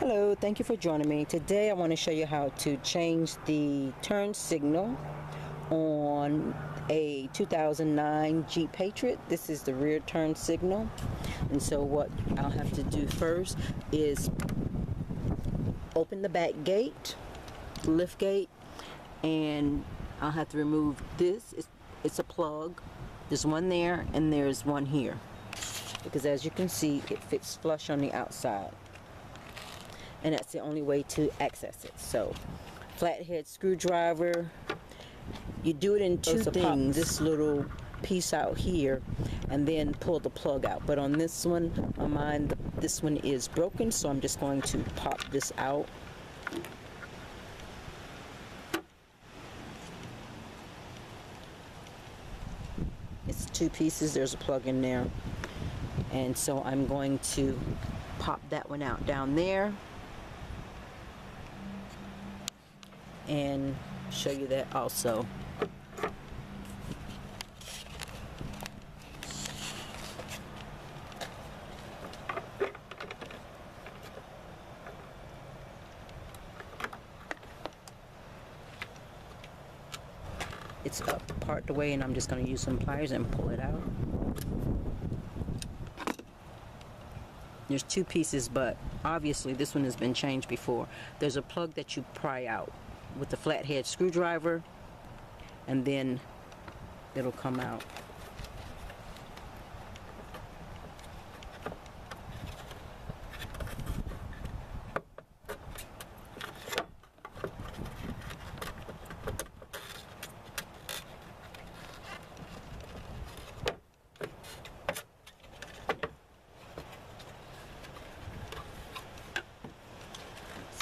Hello, thank you for joining me. Today I want to show you how to change the turn signal on a 2009 Jeep Patriot. This is the rear turn signal. And so what I'll have to do first is open the back gate, lift gate, and I'll have to remove this. It's a plug. There's one there and there's one here, because as you can see it fits flush on the outside, and that's the only way to access it. So flathead screwdriver, you do it in two things. This little piece out here and then pull the plug out, but on this one, on mine, this one is broken, so I'm just going to pop this out. It's two pieces, there's a plug in there, and so I'm going to pop that one out down there and show you that also. It's up part the way, and I'm just going to use some pliers and pull it out. There's two pieces, but obviously this one has been changed before. There's a plug that you pry out with the flathead screwdriver, and then it'll come out.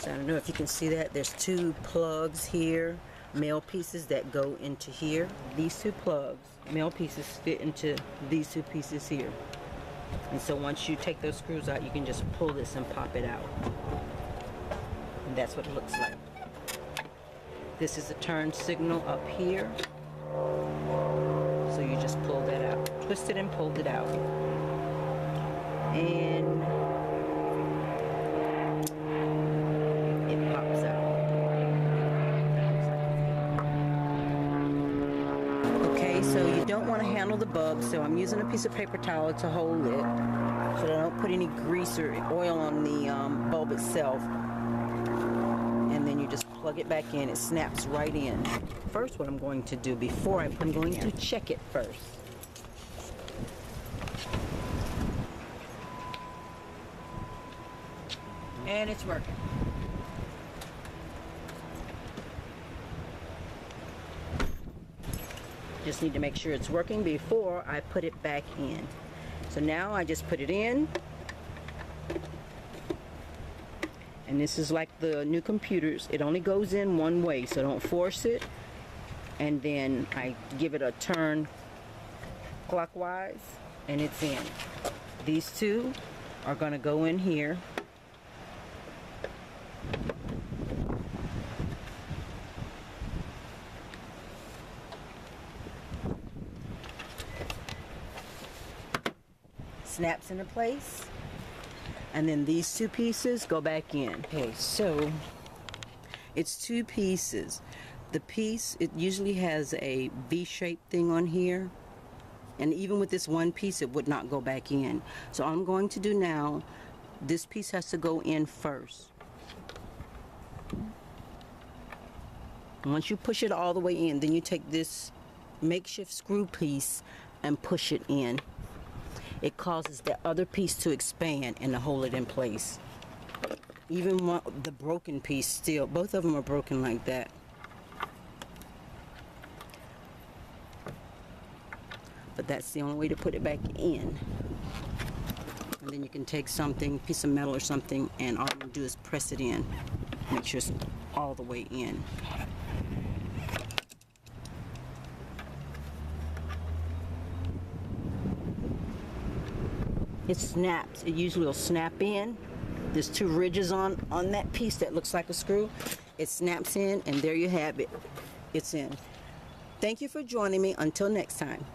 So I don't know if you can see that. There's two plugs here, male pieces that go into here. These two plugs, male pieces, fit into these two pieces here. And so once you take those screws out, you can just pull this and pop it out. And that's what it looks like. This is the turn signal up here. So you just pull that out. Twist it and pull it out. And so you don't want to handle the bulb, so I'm using a piece of paper towel to hold it so that I don't put any grease or oil on the bulb itself. And then you just plug it back in. It snaps right in. First, what I'm going to do before I put it in, I'm going to check it first. And it's working. Just need to make sure it's working before I put it back in. So now I just put it in, and this is like the new computers. It only goes in one way, so don't force it. And then I give it a turn clockwise, and it's in. These two are going to go in here. Snaps into place, and then these two pieces go back in. Okay, so it's two pieces. The piece, it usually has a V-shaped thing on here, and even with this one piece it would not go back in. So all I'm going to do now, this piece has to go in first. Once you push it all the way in, then you take this makeshift screw piece and push it in. It causes the other piece to expand and to hold it in place. Even the broken piece still, both of them are broken like that. But that's the only way to put it back in. And then you can take something, piece of metal or something, and all I'm going to do is press it in. Make sure it's all the way in. It snaps. It usually will snap in. There's two ridges on that piece that looks like a screw. It snaps in, and there you have it. It's in. Thank you for joining me. Until next time.